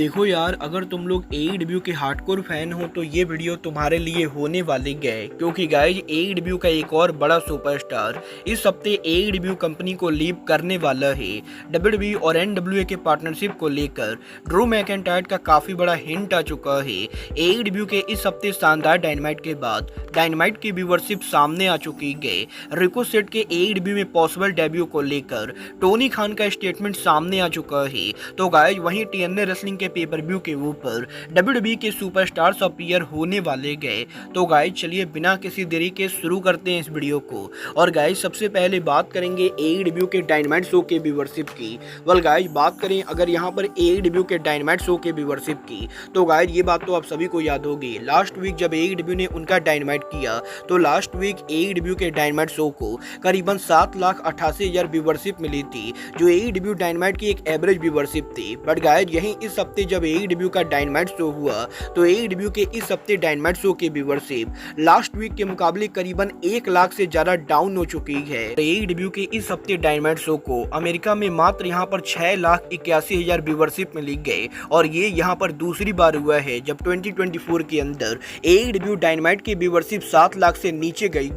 देखो यार, अगर तुम लोग एईडब्ल्यू के हार्डकोर फैन हो तो ये वीडियो तुम्हारे लिए होने वाली है, क्योंकि गाइज एईडब्ल्यू का एक और बड़ा सुपरस्टार इस हफ्ते एईडब्ल्यू कंपनी को लीव करने वाला है। डब्ल्यूडब्ल्यूई और एनडब्ल्यूए के पार्टनरशिप को लेकर ड्रू मैकइंटायर का काफी बड़ा हिंट आ चुका है। एईडब्ल्यू के इस हफ्ते शानदार डायनामाइट के बाद डायनामाइट की व्यूवरशिप सामने आ चुकी है। रिको सेट के एईडब्ल्यू में पॉसिबल डेब्यू को लेकर टोनी खान का स्टेटमेंट सामने आ चुका है। तो गाइज वहीं टीएनए रेसलिंग के पेपर व्यू के ऊपर डब्ल्यूडब्ल्यूई के सुपरस्टार्स अपीयर होने वाले गए। तो गाइज चलिए बिना किसी देरी के शुरू करते हैं इस वीडियो को। और गाइज सबसे पहले बात करेंगे एईडब्ल्यू के डायनामाइट शो के व्यूवरशिप की। वेल गाइज बात करें अगर यहाँ पर एईडब्ल्यू के डायनामाइट शो के व्यूवरशिप की, तो गाइज ये बात तो आप सभी को याद होगी। लास्ट वीक जब एईडब्ल्यू ने उनका डायनामाइट किया तो लास्ट वीक एईडब्ल्यू के डायनामाइट शो को करीबन 7,88,000 व्यूवरशिप मिली थी, जो एईडब्ल्यू डायनामाइट की एक एवरेज व्यूवरशिप थी। बट गाइज यहीं इस हफ्ते जब एईडब्ल्यू का डायनामाइट शो हुआ तो एईडब्ल्यू के इस हफ्ते डायनामाइट शो की व्यूवरशिप लास्ट वीक के मुकाबले करीबन 1 लाख से ज्यादा डाउन हो चुकी है। एईडब्ल्यू के इस हफ्ते डायनामाइट शो को अमेरिका में मात्र यहाँ पर 6,81,000 व्यूवरशिप मिली गई, और ये यहाँ पर दूसरी बार हुआ है जब 2024 के अंदर एईडब्ल्यू डायनामाइट की व्यूवरशिप 7 लाख से नीचे गई।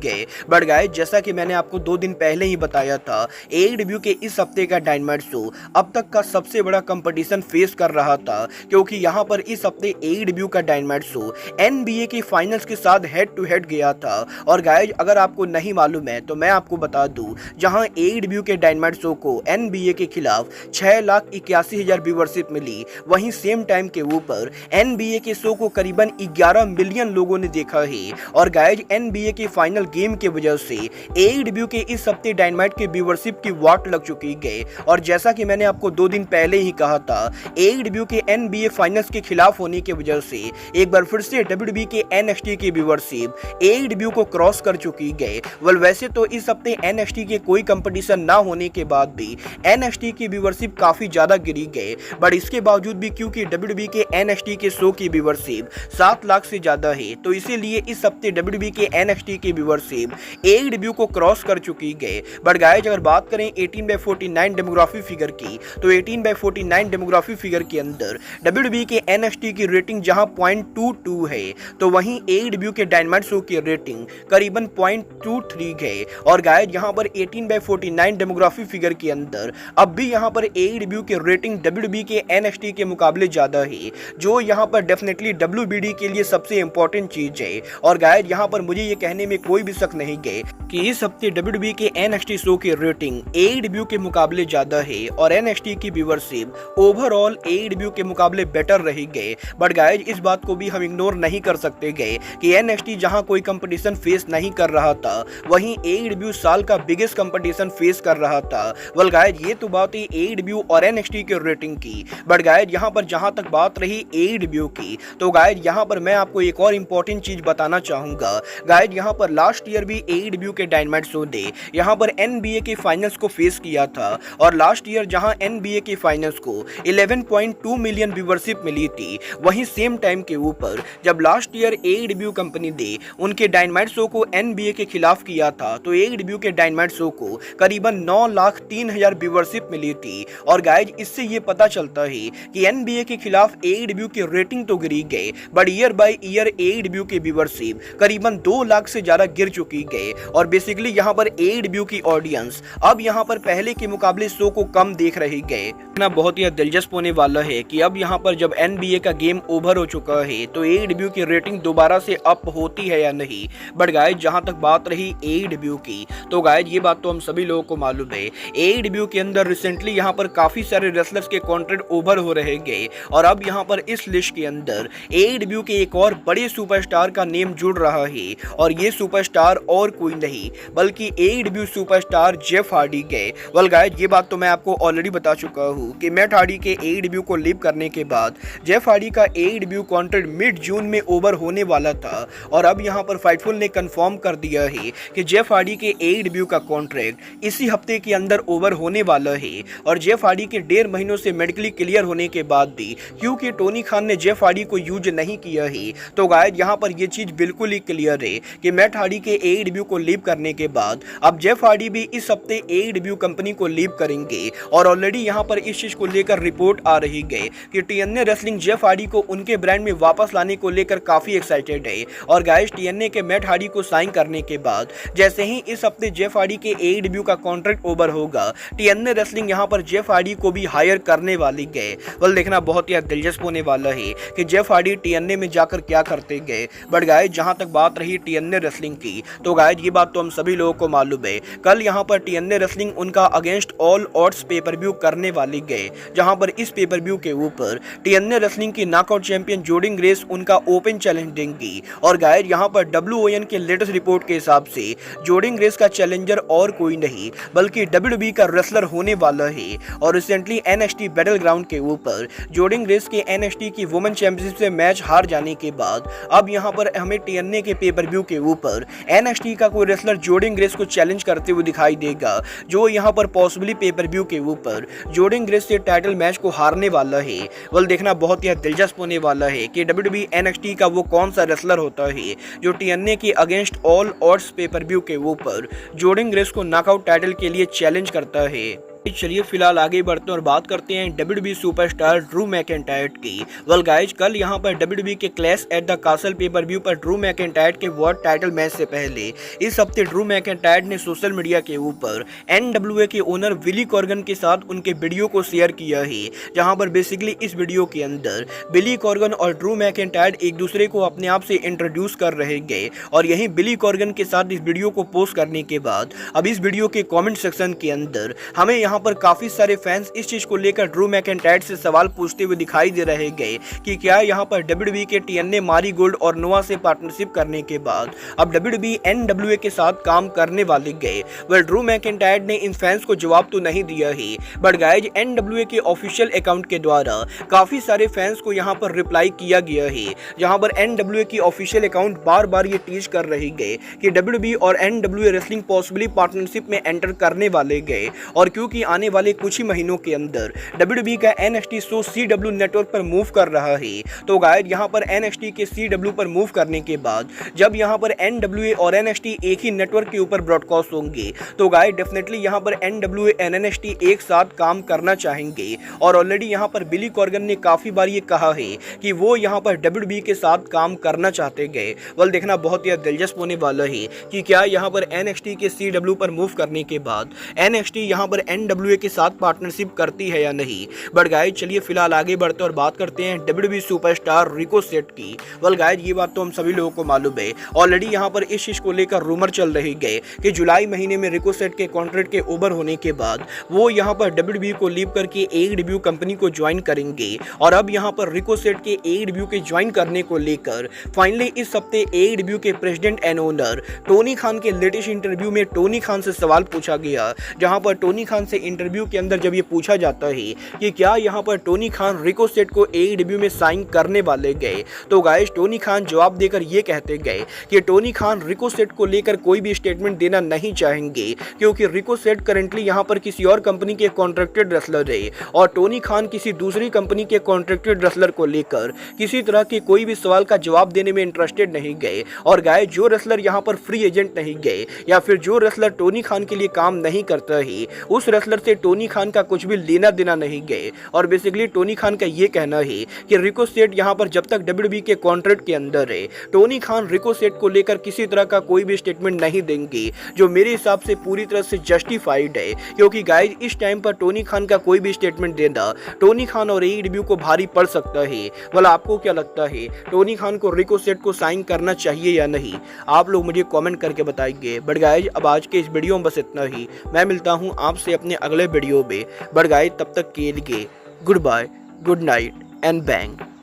बट गाइस जैसा कि मैंने आपको 2 दिन पहले ही बताया था, एईडब्ल्यू के इस हफ्ते का डायनामाइट शो अब तक का सबसे बड़ा कंपटीशन फेस कर रहा था, क्योंकि यहाँ पर इस हफ्ते एईडब्ल्यू का डायनामाइट शो एनबीए के फाइनल्स के साथ हेड टू हेड गया था। और गाइस अगर आपको नहीं मालूम है तो मैं आपको बता दूं, जहां एईडब्ल्यू के डायनामाइट शो को एनबीए के खिलाफ 6,81,000 व्यूवरशिप मिली, वहीं सेम टाइम के ऊपर एनबीए के शो को करीबन 11 मिलियन लोगों ने देखा है। और गाइस एनबीए के फाइनल गेम की वजह से एईडब्ल्यू के इस हफ्ते डायनामाइट के व्यूवरशिप की वाट लग चुकी है। और जैसा कि मैंने आपको 2 दिन पहले ही कहा था, एईडब्ल्यू के एनबीए फाइनल्स के खिलाफ होने की वजह से एक बार फिर से डब्ल्यूडब्ल्यूई के एनएक्सटी की व्यूवरशिप एईडब्ल्यू को क्रॉस कर चुकी है। वेल वैसे तो इस हफ्ते एनएक्सटी के कोई कंपटीशन ना होने के बाद भी एनएक्सटी की व्यूवरशिप काफी ज्यादा गिरी गई, बट इसके बावजूद भी क्योंकि डब्ल्यूडब्ल्यूई के एनएक्सटी के शो की व्यूवरशिप 7 लाख से ज्यादा है, तो इसीलिए इस हफ्ते डब्ल्यूडब्ल्यूई के एनएक्सटी की व्यूवरशिप एईडब्ल्यू को क्रॉस कर चुकी है। बट गाइस अगर बात करें 18/49 डेमोग्राफी फिगर की, तो 18/49 डेमोग्राफी फिगर के अंदर डब्ल्यूडब्ल्यूई के एनएक्सटी की रेटिंग जहां 0.22 है, तो वहीं एईडब्ल्यू के डायनामाइट शो की रेटिंग करीबन 0.23 है। और गाइस यहां पर 18/49 डेमोग्राफी फिगर के अंदर अब भी यहां पर एईडब्ल्यू की रेटिंग डब्ल्यूडब्ल्यूई के एनएक्सटी के मुकाबले ज्यादा है, जो यहां पर डेफिनेटली डब्ल्यूबीडी के लिए सबसे इंपॉर्टेंट चीज है। और गाइस यहां पर मुझे ये कहने में कोई भी शक नहीं है कि इस हफ्ते डब्ल्यूडब्ल्यूई के एनएक्सटी शो की रेटिंग एईडब्ल्यू के मुकाबले ज्यादा है, और एनएक्सटी की व्यूवरशिप ओवरऑल एईडब्ल्यू के मुकाबले बेटर रही गए। बट गाइस इस बात को भी हम इग्नोर नहीं कर सकते गए कि एनएक्सटी जहां कोई कंपटीशन फेस नहीं कर रहा था, वहीं एईडब्ल्यू साल का बिगेस्ट कंपटीशन फेस कर रहा था। वेल गाइस ये तो बात है एईडब्ल्यू और एनएक्सटी की रेटिंग की। बट गाइस यहां पर जहां तक बात रही एईडब्ल्यू की, तो गाइस यहां पर मैं आपको एक और इंपॉर्टेंट चीज बताना चाहूंगा। गाइस यहां पर लास्ट ईयर भी एईडब्ल्यू के डायनामाइट शो ने यहां पर एनबीए के फाइनल्स को फेस किया था, और लास्ट ईयर जहां एनबीए के फाइनल्स को 11.2 मिलियन व्यूवरशिप मिली थी, वहीं सेम टाइम के ऊपर जब लास्ट ईयर एईडब्ल्यू कंपनी ने उनके डायनामाइट शो को एनबीए के खिलाफ किया था, तो एईडब्ल्यू के डायनामाइट शो को करीबन 9,03,000 व्यूवरशिप मिली थी। और गाइज इससे ये पता चलता है कि एनबीए के खिलाफ एईडब्ल्यू की रेटिंग तो गिरी गई, but year by year AEW की व्यूवरशिप करीबन 2 लाख से ज्यादा गिर चुकी है। और बेसिकली यहाँ पर एईडब्ल्यू की ऑडियंस अब यहाँ पर पहले के मुकाबले शो को कम देख रही है। बहुत ही दिलचस्प होने वाला है कि अब यहाँ पर जब एनबीए का गेम ओवर हो चुका है तो एईडब्ल्यू की रेटिंग दोबारा से अप होती है या नहीं। बट गाइज जहां तक बात रही एईडब्ल्यू की, तो गाइज ये बात तो हम सभी लोगों को मालूम है, एईडब्ल्यू के अंदर रिसेंटली यहाँ पर काफी सारे रेसलर्स के कॉन्ट्रैक्ट ओवर हो रहे गए, और अब यहाँ पर इस लिस्ट के अंदर एईडब्ल्यू के एक और बड़े सुपरस्टार का नेम जुड़ रहा है, और ये सुपरस्टार और कोई नहीं बल्कि एईडब्ल्यू सुपरस्टार जेफ हार्डी है। वेल गाइज ये बात तो मैं आपको ऑलरेडी बता चुका हूँ कि मैट हार्डी के एईडब्ल्यू को लीव करने के बाद जेफ हार्डी का एईडब्ल्यू कॉन्ट्रैक्ट मिड जून में ओवर होने वाला था, और अब यहाँ पर फाइटफुल ने कंफर्म कर दिया है कि जेफ हार्डी के एईडब्ल्यू का कॉन्ट्रैक्ट इसी हफ्ते के अंदर ओवर होने वाला है। और जेफ हार्डी के 1.5 महीनों से मेडिकली क्लियर होने के बाद भी क्योंकि टोनी खान ने जेफ हार्डी को यूज नहीं किया है, तो गाइस यहाँ पर ये चीज बिल्कुल ही क्लियर है कि मैट हार्डी के एईडब्ल्यू को लीव करने के बाद अब जेफ हार्डी भी इस हफ्ते एईडब्ल्यू कंपनी को लीव करेंगे। और ऑलरेडी यहाँ पर इस चीज को लेकर रिपोर्ट आ रही है कि टीएनए रेसलिंग जेफ हार्डी को उनके ब्रांड में वापस लाने को लेकर काफी एक्साइटेड है। और गाइस टीएनए के मैट हार्डी को साइन करने के बाद जैसे ही इस हफ्ते जेफ हार्डी के एईडब्ल्यू का कॉन्ट्रैक्ट ओवर होगा, टीएनए रेसलिंग यहां पर जेफ हार्डी को भी हायर करने वाली गए। वेल देखना बहुत ही दिलचस्प होने वाला है कि जेफ हार्डी टीएनए में जाकर क्या करते गए। बट गाइस जहां तक बात रही टीएनए रेसलिंग की, तो गाइस ये बात तो हम सभी लोगों को मालूम है, कल यहां पर टीएनए रेसलिंग उनका against all odds pay per view करने वाली गए, जहां पर इस पेपर व्यू के ऊपर टीएनए रेसलिंग की नॉकआउट चैंपियन जोर्डन ग्रेस उनका ओपन चैलेंज देंगी। और गाइस यहां पर WON के लेटेस्ट रिपोर्ट के हिसाब से जोर्डन ग्रेस का चैलेंजर और कोई नहीं बल्कि WWE का रेसलर होने वाला है। और रिसेंटली NXT बैटल ग्राउंड के ऊपर जोर्डन ग्रेस के NXT की वुमेन चैंपियनशिप से मैच हार जाने के बाद अब यहां पर हमें टीएनए के पेपर व्यू के ऊपर NXT का कोई रेसलर जोर्डन ग्रेस को चैलेंज करते हुए दिखाई देगा, जो यहां पर पॉसिबली पेपर व्यू के ऊपर जोर्डन ग्रेस से टाइटल मैच को हारने वाला है। वेल देखना बहुत ही दिलचस्प होने वाला है कि WWE NXT का वो कौन सा रेसलर होता है जो टीएनए के against all odds pay per view के ऊपर जोर्डन ग्रेस को नॉकआउट टाइटल के लिए चैलेंज करता है। चलिए फिलहाल आगे बढ़ते हैं और बात करते हैं WWE सुपरस्टार ड्रू मैकिंटायर की। वेल गाइज कल यहां पर WWE के clash at the castle pay per view पर ड्रू मैकिंटायर के वर्ल्ड टाइटल मैच से पहले इस हफ्ते ड्रू मैकिंटायर ने सोशल मीडिया के ऊपर NWA के ओनर विली कॉर्गन के साथ उनके वीडियो को शेयर किया है, जहां पर बेसिकली इस वीडियो के अंदर विली कॉर्गन और ड्रू मैकिंटायर एक दूसरे को अपने आप से इंट्रोड्यूस कर रहे गए। और यही विली कॉर्गन के साथ इस वीडियो को पोस्ट करने के बाद अब इस वीडियो के कॉमेंट सेक्शन के अंदर हमें यहाँ पर काफी सारे फैंस इस चीज को लेकर ड्रू मैकिंटायर से सवाल पूछते हुए दिखाई दे रहे गए कि क्या यहाँ पर WWE के टीएनए मारी गोल्ड और नोआ से पार्टनरशिप करने के बाद अब WWE NWA के साथ काम करने वाले गए। वह ड्रू मैकिंटायर ने इन फैंस को जवाब तो नहीं दिया है, बट गाइज NWA के ऑफिशियल अकाउंट के द्वारा काफी सारे फैंस को यहाँ पर रिप्लाई किया गया है, जहाँ पर NWA की ऑफिशियल अकाउंट बार बार ये टीज कर रही गए कि WWE और NWA रेसलिंग पॉसिबली पार्टनरशिप में एंटर करने वाले गए। और क्योंकि आने वाले कुछ ही महीनों के अंदर WWE का NXT शो CW नेटवर्क पर मूव कर रहा है, तो गाइस यहां पर NXT के CW पर मूव करने के बाद जब यहां पर NWA और NXT एक ही नेटवर्क के ऊपर ब्रॉडकास्ट होंगे, तो गाइस डेफिनेटली यहां पर NWA और NXT एक साथ काम करना चाहेंगे। और ऑलरेडी यहां पर बिली कॉर्गन ने काफी बार ये कहा है कि वो यहां पर WWE के साथ काम करना चाहते गए। वेल देखना बहुत ही दिलचस्प होने वाला है कि क्या यहां पर NXT के CW पर मूव करने के बाद NXT यहां पर NWA के साथ पार्टनरशिप करती है या नहीं। बट गाइस चलिए फिलहाल आगे बढ़ते और बात करते हैं WWE सुपरस्टार रिकोसेट की। वेल गाइस ये बात तो हम सभी लोगों को मालूम है, ऑलरेडी यहां पर इस चीज को लेकर रूमर चल रही गए कि जुलाई महीने में रिकोसेट के कॉन्ट्रैक्ट के ओवर होने के बाद वो यहां पर WWE को लीव करके AEW कंपनी को ज्वाइन करेंगे। और अब यहां पर रिकोसेट के AEW के ज्वाइन करने को लेकर फाइनली इस हफ्ते AEW के president and owner Tony Khan के लेटेस्ट इंटरव्यू में टोनी खान से सवाल पूछा गया, जहां पर टोनी खान से इंटरव्यू के अंदर जब ये पूछा जाता है कि क्या यहाँ पर टोनी खान रिकोसेट को AEW में साइन करने वाले गए, तो गाइस टोनी खान जवाब देकर ये कहते गए कि टोनी खान रिकोसेट को लेकर कोई भी स्टेटमेंट देना नहीं चाहेंगे, क्योंकि रिकोसेट करंटली यहाँ पर किसी और कंपनी के कॉन्ट्रैक्टेड रेसलर है और टोनी खान किसी दूसरी कंपनी के कॉन्ट्रैक्टेड रेसलर को लेकर किसी तरह के कोई भी सवाल का जवाब देने में इंटरेस्टेड नहीं गए। और गाइस जो रेसलर यहाँ पर फ्री एजेंट नहीं गए या फिर जो रेसलर टोनी खान के लिए काम नहीं करता है, उस रेसलर से टोनी खान का कुछ भी लेना देना नहीं गए। और बेसिकली टोनी खान का ये कहना है कि रिकोसेट यहाँ पर जब तक WWE के कॉन्ट्रैक्ट के अंदर है, टोनी खान रिकोसेट को लेकर किसी तरह का कोई भी स्टेटमेंट नहीं देंगे, जो मेरे हिसाब से पूरी तरह से जस्टिफाइड है। क्योंकि गाइज इस टाइम पर टोनी खान का कोई भी स्टेटमेंट देना टोनी खान और AEW को भारी पड़ सकता है। भला आपको क्या लगता है, टोनी खान को रिकोसेट को साइन करना चाहिए या नहीं? आप लोग मुझे कमेंट करके बताइए। बट गाइज अब आज के इस वीडियो में बस इतना ही। मैं मिलता हूँ आपसे अपने अगले वीडियो में। बट गाइज तब तक के लिए goodbye, good night and bang.